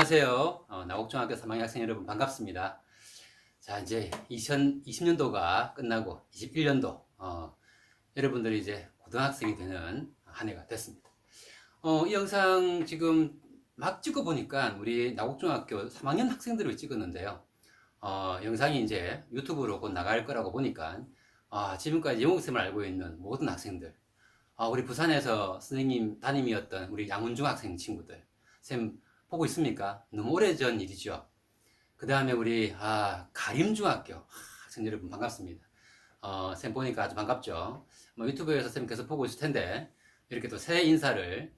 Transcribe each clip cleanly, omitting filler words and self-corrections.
안녕하세요. 나곡중학교 3학년 학생 여러분 반갑습니다. 자, 이제 2020년도가 끝나고 21년도 여러분들이 이제 고등학생이 되는 한 해가 됐습니다. 이 영상 지금 막 찍어 보니까 우리 나곡중학교 3학년 학생들을 찍었는데요. 영상이 이제 유튜브로 곧 나갈 거라고 보니까 지금까지 영어쌤을 알고 있는 모든 학생들, 우리 부산에서 선생님 담임이었던 우리 양훈중 학생 친구들, 쌤 보고 있습니까? 너무 오래전 일이죠. 그 다음에 우리 가림중학교 학생 여러분 반갑습니다. 쌤 보니까 아주 반갑죠. 유튜브에서 쌤 계속 보고 있을 텐데 이렇게 또 새 인사를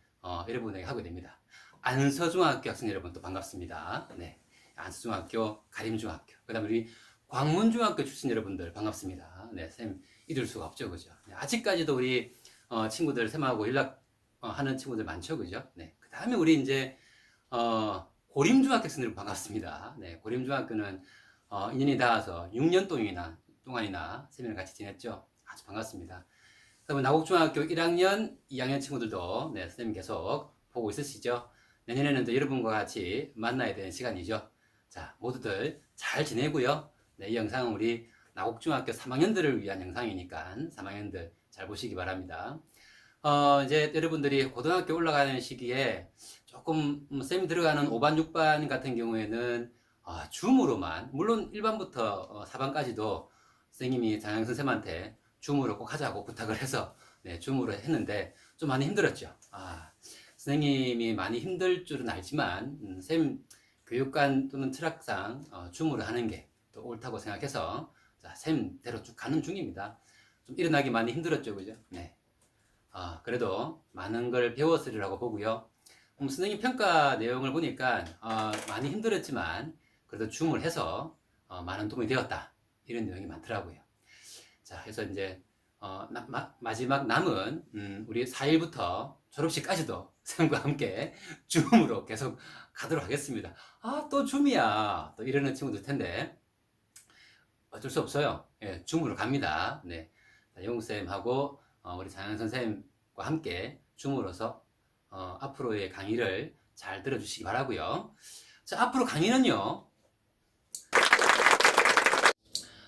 여러분에게 하게 됩니다. 안서중학교 학생 여러분 또 반갑습니다. 네, 안서중학교, 가림중학교, 그 다음에 우리 광문중학교 출신 여러분들 반갑습니다. 네, 쌤 잊을 수가 없죠, 그죠? 네, 아직까지도 우리 친구들 쌤하고 연락 하는 친구들 많죠, 그죠? 네, 그 다음에 우리 이제 고림중학교 학생들 반갑습니다. 네, 고림중학교는 인연이 닿아서 6년 동안이나 쌤이랑 같이 지냈죠. 아주 반갑습니다. 그다음에 나곡중학교 1학년, 2학년 친구들도 네, 쌤 계속 보고 있으시죠. 내년에는 또 여러분과 같이 만나야 되는 시간이죠. 자, 모두들 잘 지내고요. 네, 이 영상은 우리 나곡중학교 3학년들을 위한 영상이니까 3학년들 잘 보시기 바랍니다. 이제 여러분들이 고등학교 올라가는 시기에 조금 쌤이 들어가는 5반, 6반 같은 경우에는 줌으로만, 물론 1반부터 4반까지도 선생님이 장영 선생님한테 줌으로 꼭 하자고 부탁을 해서 네, 줌으로 했는데 좀 많이 힘들었죠. 선생님이 많이 힘들 줄은 알지만 쌤 교육관 또는 철학상 줌으로 하는 게 또 옳다고 생각해서 쌤대로 쭉 가는 중입니다. 좀 일어나기 많이 힘들었죠, 그죠? 네. 그래도 많은 걸 배웠으리라고 보고요. 선생님 평가 내용을 보니까 많이 힘들었지만 그래도 줌을 해서 많은 도움이 되었다, 이런 내용이 많더라고요. 자, 그래서 이제 마지막 남은 우리 4일부터 졸업식까지도 쌤과 함께 줌으로 계속 가도록 하겠습니다. 또 줌이야 또 이러는 친구들 텐데 어쩔 수 없어요. 예, 줌으로 갑니다. 네, 영웅쌤하고 우리 장현 선생님과 함께 줌으로서 앞으로의 강의를 잘 들어주시기 바라고요. 자, 앞으로 강의는요.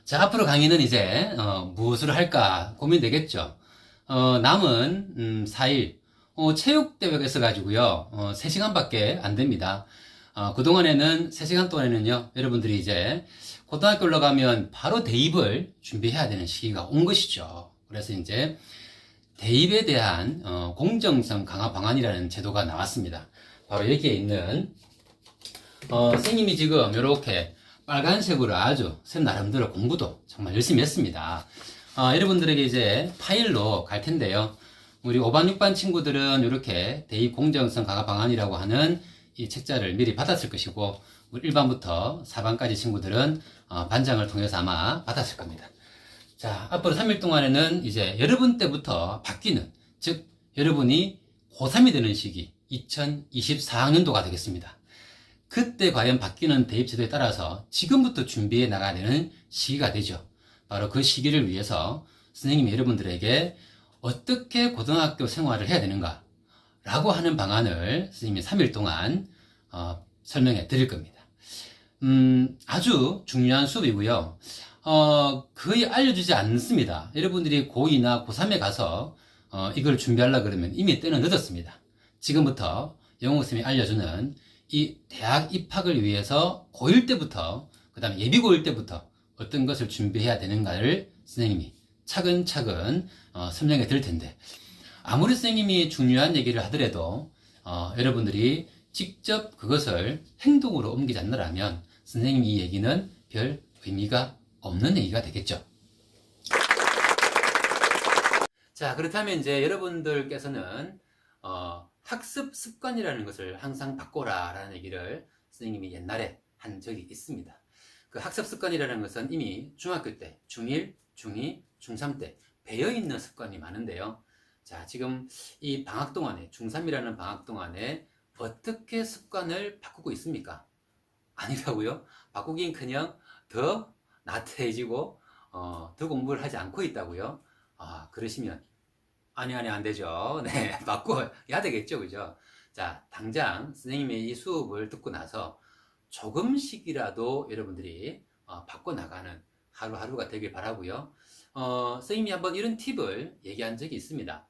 자, 앞으로 강의는 이제 무엇을 할까 고민되겠죠. 남은 4일 체육대회가 있어가지고요. 3시간밖에 안 됩니다. 그동안에는 3시간 동안에는요, 여러분들이 이제 고등학교 올라가면 바로 대입을 준비해야 되는 시기가 온 것이죠. 그래서 이제 대입에 대한 공정성 강화 방안이라는 제도가 나왔습니다. 바로 여기에 있는 선생님이 지금 이렇게 빨간색으로 아주 쌤 나름대로 공부도 정말 열심히 했습니다. 여러분들에게 이제 파일로 갈 텐데요. 우리 5반, 6반 친구들은 이렇게 대입 공정성 강화 방안이라고 하는 이 책자를 미리 받았을 것이고, 우리 1반부터 4반까지 친구들은 반장을 통해서 아마 받았을 겁니다. 자, 앞으로 3일 동안에는 이제 여러분 때부터 바뀌는, 즉 여러분이 고3이 되는 시기 2024학년도가 되겠습니다. 그때 과연 바뀌는 대입 제도에 따라서 지금부터 준비해 나가야 되는 시기가 되죠. 바로 그 시기를 위해서 선생님이 여러분들에게 어떻게 고등학교 생활을 해야 되는가 라고 하는 방안을 선생님이 3일 동안 설명해 드릴 겁니다. 아주 중요한 수업이고요. 거의 알려주지 않습니다. 여러분들이 고2나 고3에 가서 이걸 준비하려고 그러면 이미 때는 늦었습니다. 지금부터 영웅쌤이 알려주는 이 대학 입학을 위해서 고1 때부터, 그 다음에 예비 고1 때부터 어떤 것을 준비해야 되는가를 선생님이 차근차근 설명해 드릴 텐데, 아무리 선생님이 중요한 얘기를 하더라도 여러분들이 직접 그것을 행동으로 옮기지 않는다면 선생님 이 얘기는 별 의미가 없는 얘기가 되겠죠. 자, 그렇다면 이제 여러분들께서는 학습 습관이라는 것을 항상 바꿔라 라는 얘기를 선생님이 옛날에 한 적이 있습니다. 그 학습 습관이라는 것은 이미 중학교 때, 중1, 중2, 중3 때 배어있는 습관이 많은데요. 자, 지금 이 방학 동안에, 중3이라는 방학 동안에 어떻게 습관을 바꾸고 있습니까? 아니라고요? 바꾸긴커녕 더 나태해지고 더 공부를 하지 않고 있다고요? 그러시면 아니 안 되죠. 네, 바꿔야 되겠죠, 그죠? 자, 당장 선생님의 이 수업을 듣고 나서 조금씩이라도 여러분들이 바꿔나가는 하루하루가 되길 바라고요. 선생님이 한번 이런 팁을 얘기한 적이 있습니다.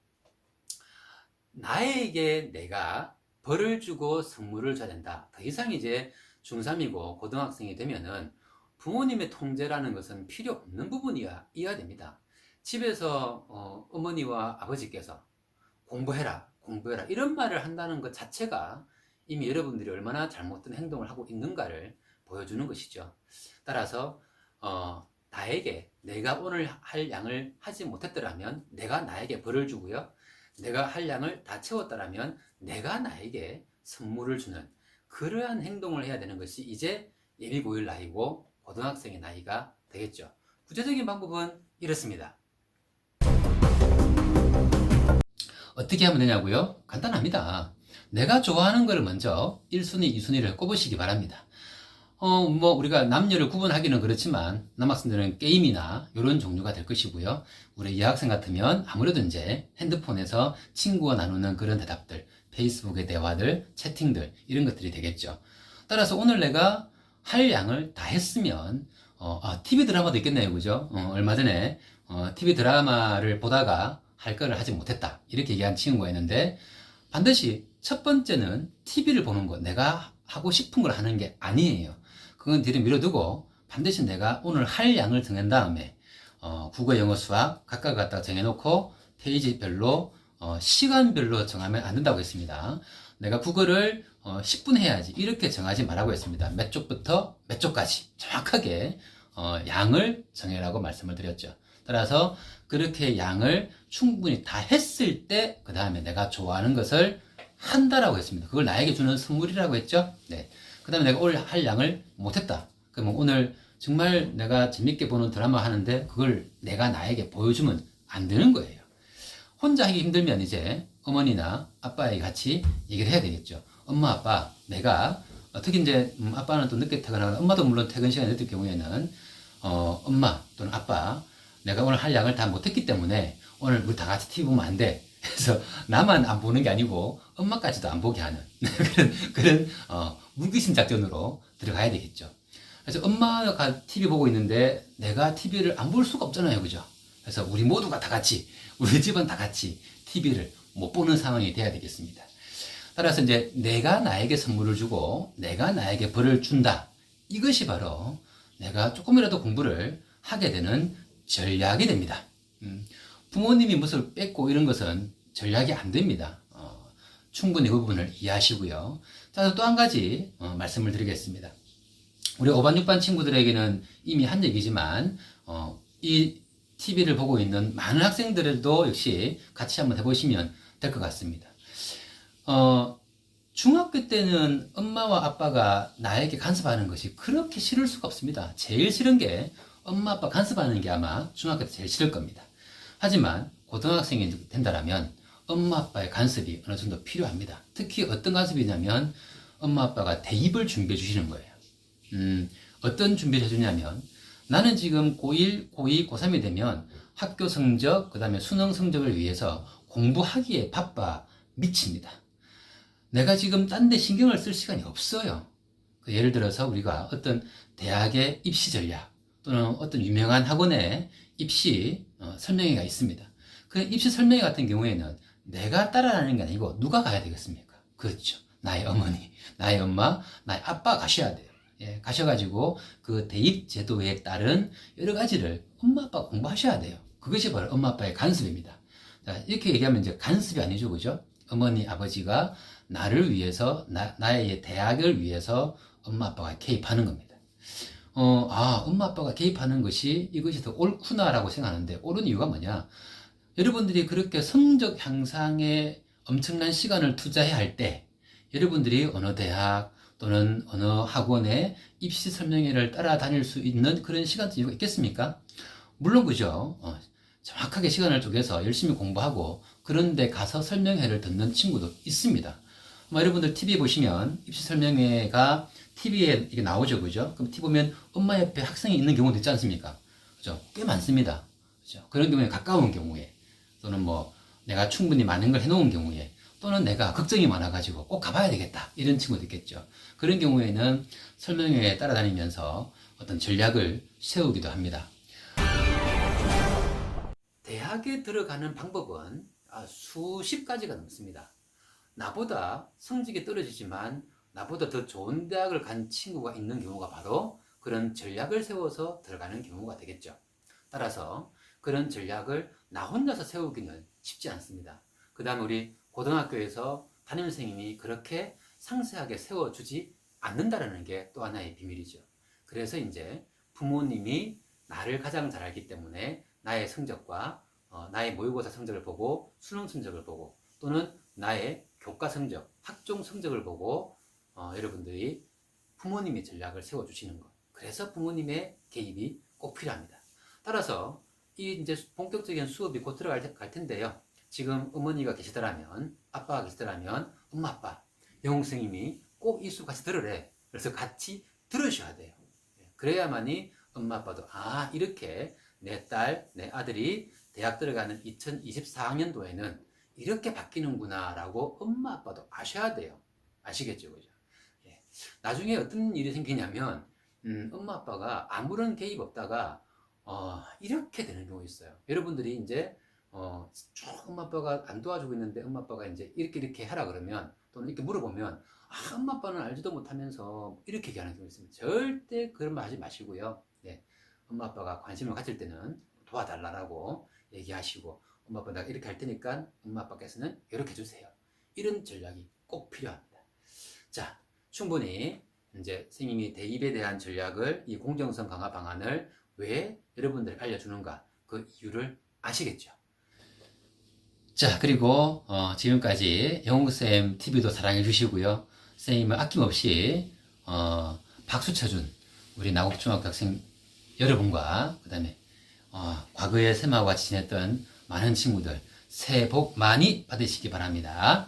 나에게 내가 벌을 주고 선물을 줘야 된다. 더 이상 이제 중3이고 고등학생이 되면은 부모님의 통제라는 것은 필요 없는 부분이어야 됩니다. 집에서 어머니와 아버지께서 공부해라 이런 말을 한다는 것 자체가 이미 여러분들이 얼마나 잘못된 행동을 하고 있는가를 보여주는 것이죠. 따라서 나에게 내가 오늘 할 양을 하지 못했더라면 내가 나에게 벌을 주고요, 내가 할 양을 다 채웠더라면 내가 나에게 선물을 주는 그러한 행동을 해야 되는 것이 이제 예비고1 나이고 고등학생의 나이가 되겠죠. 구체적인 방법은 이렇습니다. 어떻게 하면 되냐고요? 간단합니다. 내가 좋아하는 것을 먼저 1순위, 2순위를 꼽으시기 바랍니다. 우리가 남녀를 구분하기는 그렇지만 남학생들은 게임이나 이런 종류가 될 것이고요. 우리 여학생 같으면 아무래도 이제 핸드폰에서 친구와 나누는 그런 대답들, 페이스북의 대화들, 채팅들 이런 것들이 되겠죠. 따라서 오늘 내가 할 양을 다 했으면 TV 드라마도 있겠네요, 그죠? 얼마 전에 TV 드라마를 보다가 할 거를 하지 못했다 이렇게 얘기한 친구가 있는데, 반드시 첫 번째는 TV를 보는 거, 내가 하고 싶은 걸 하는 게 아니에요. 그건 뒤로 밀어두고 반드시 내가 오늘 할 양을 정한 다음에 국어, 영어, 수학 각각 갖다가 정해놓고 페이지별로 시간별로 정하면 안 된다고 했습니다. 내가 국어를 10분 해야지 이렇게 정하지 말라고 했습니다. 몇 쪽부터 몇 쪽까지 정확하게 양을 정해라고 말씀을 드렸죠. 따라서 그렇게 양을 충분히 다 했을 때 그 다음에 내가 좋아하는 것을 한다라고 했습니다. 그걸 나에게 주는 선물이라고 했죠. 네. 그 다음에 내가 오늘 할 양을 못했다. 그러면 오늘 정말 내가 재밌게 보는 드라마 하는데 그걸 내가 나에게 보여주면 안 되는 거예요. 혼자 하기 힘들면 이제 어머니나 아빠에게 같이 얘기를 해야 되겠죠. 엄마, 아빠, 내가 특히 이제 아빠는 또 늦게 퇴근하거나 엄마도 물론 퇴근 시간이 늦을 경우에는 엄마 또는 아빠, 내가 오늘 할 양을 다 못했기 때문에 오늘 우리 다 같이 TV 보면 안 돼. 그래서 나만 안 보는 게 아니고 엄마까지도 안 보게 하는 그런 무기심 작전으로 들어가야 되겠죠. 그래서 엄마가 TV 보고 있는데 내가 TV를 안 볼 수가 없잖아요, 그죠? 그래서 우리 모두가 다 같이, 우리 집은 다 같이 TV를 못 보는 상황이 돼야 되겠습니다. 따라서 이제 내가 나에게 선물을 주고 내가 나에게 벌을 준다. 이것이 바로 내가 조금이라도 공부를 하게 되는 전략이 됩니다. 부모님이 무엇을 뺏고 이런 것은 전략이 안 됩니다. 충분히 그 부분을 이해하시고요. 자, 또 한 가지 말씀을 드리겠습니다. 우리 5반, 6반 친구들에게는 이미 한 얘기지만 이 TV를 보고 있는 많은 학생들도 역시 같이 한번 해보시면 될 것 같습니다. 중학교 때는 엄마와 아빠가 나에게 간섭하는 것이 그렇게 싫을 수가 없습니다. 제일 싫은 게 엄마, 아빠 간섭하는 게 아마 중학교 때 제일 싫을 겁니다. 하지만 고등학생이 된다면 엄마, 아빠의 간섭이 어느 정도 필요합니다. 특히 어떤 간섭이냐면 엄마, 아빠가 대입을 준비해 주시는 거예요. 어떤 준비를 해주냐면 나는 지금 고1, 고2, 고3이 되면 학교 성적, 그 다음에 수능 성적을 위해서 공부하기에 바빠 미칩니다. 내가 지금 딴 데 신경을 쓸 시간이 없어요. 예를 들어서 우리가 어떤 대학의 입시 전략 또는 어떤 유명한 학원의 입시 설명회가 있습니다. 그 입시 설명회 같은 경우에는 내가 따라가는 게 아니고 누가 가야 되겠습니까? 그렇죠. 나의 어머니, 나의 엄마, 나의 아빠 가셔야 돼요. 예, 가셔가지고 그 대입 제도에 따른 여러 가지를 엄마, 아빠 공부하셔야 돼요. 그것이 바로 엄마, 아빠의 간섭입니다. 자, 이렇게 얘기하면 이제 간섭이 아니죠, 그죠? 어머니, 아버지가 나를 위해서, 나의 대학을 위해서 엄마, 아빠가 개입하는 겁니다. 엄마, 아빠가 개입하는 것이 이것이 더 옳구나라고 생각하는데, 옳은 이유가 뭐냐? 여러분들이 그렇게 성적 향상에 엄청난 시간을 투자해야 할 때, 여러분들이 어느 대학 또는 어느 학원의 입시 설명회를 따라다닐 수 있는 그런 시간이 있겠습니까? 물론 그죠. 정확하게 시간을 쪼개서 열심히 공부하고 그런데 가서 설명회를 듣는 친구도 있습니다. 여러분들 TV 보시면 입시 설명회가 TV에 이게 나오죠, 그죠? 그럼 TV 보면 엄마 옆에 학생이 있는 경우도 있지 않습니까? 그죠? 꽤 많습니다. 그죠? 그런 경우에 가까운 경우에 또는 뭐 내가 충분히 많은 걸 해놓은 경우에 또는 내가 걱정이 많아가지고 꼭 가봐야 되겠다 이런 친구도 있겠죠. 그런 경우에는 설명회에 따라다니면서 어떤 전략을 세우기도 합니다. 대학에 들어가는 방법은 수십 가지가 넘습니다. 나보다 성적이 떨어지지만 나보다 더 좋은 대학을 간 친구가 있는 경우가 바로 그런 전략을 세워서 들어가는 경우가 되겠죠. 따라서 그런 전략을 나 혼자서 세우기는 쉽지 않습니다. 그 다음에 우리 고등학교에서 담임선생님이 그렇게 상세하게 세워주지 않는다는 게 또 하나의 비밀이죠. 그래서 이제 부모님이 나를 가장 잘 알기 때문에 나의 성적과 나의 모의고사 성적을 보고 수능 성적을 보고 또는 나의 교과 성적, 학종 성적을 보고 여러분들이 부모님이 전략을 세워주시는 것. 그래서 부모님의 개입이 꼭 필요합니다. 따라서 이 이제 본격적인 수업이 곧 들어갈 텐데요. 지금 어머니가 계시더라면, 아빠가 계시더라면, 엄마, 아빠, 영웅 선생님이 꼭 이 수업 같이 들으래. 그래서 같이 들으셔야 돼요. 그래야만이 엄마, 아빠도 이렇게 내 딸, 내 아들이 대학 들어가는 2024학년도에는 이렇게 바뀌는구나 라고 엄마, 아빠도 아셔야 돼요. 아시겠죠? 그죠? 나중에 어떤 일이 생기냐면 엄마, 아빠가 아무런 개입 없다가 이렇게 되는 경우 있어요. 여러분들이 이제 쭉 엄마 아빠가 안 도와주고 있는데 엄마 아빠가 이제 이렇게 하라 그러면 또는 이렇게 물어보면 엄마 아빠는 알지도 못하면서 이렇게 얘기하는 경우 있습니다. 절대 그런 말 하지 마시고요. 엄마 아빠가 관심을 가질 때는 도와달라고 얘기하시고 엄마 아빠 내가 이렇게 할 테니까 엄마 아빠께서는 이렇게 해주세요. 이런 전략이 꼭 필요합니다. 자, 충분히 이제 선생님이 대입에 대한 전략을 이 공정성 강화 방안을 왜 여러분들에게 알려주는가 그 이유를 아시겠죠? 자, 그리고 지금까지 영웅쌤 TV도 사랑해 주시고요. 선생님을 아낌없이 박수 쳐준 우리 나곡중학교 학생 여러분과 그 다음에 과거에 쌤하고 같이 지냈던 많은 친구들 새해 복 많이 받으시기 바랍니다.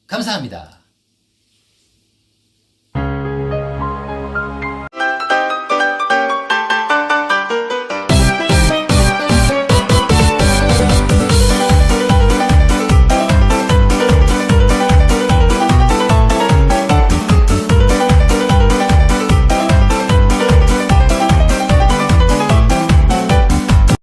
감사합니다.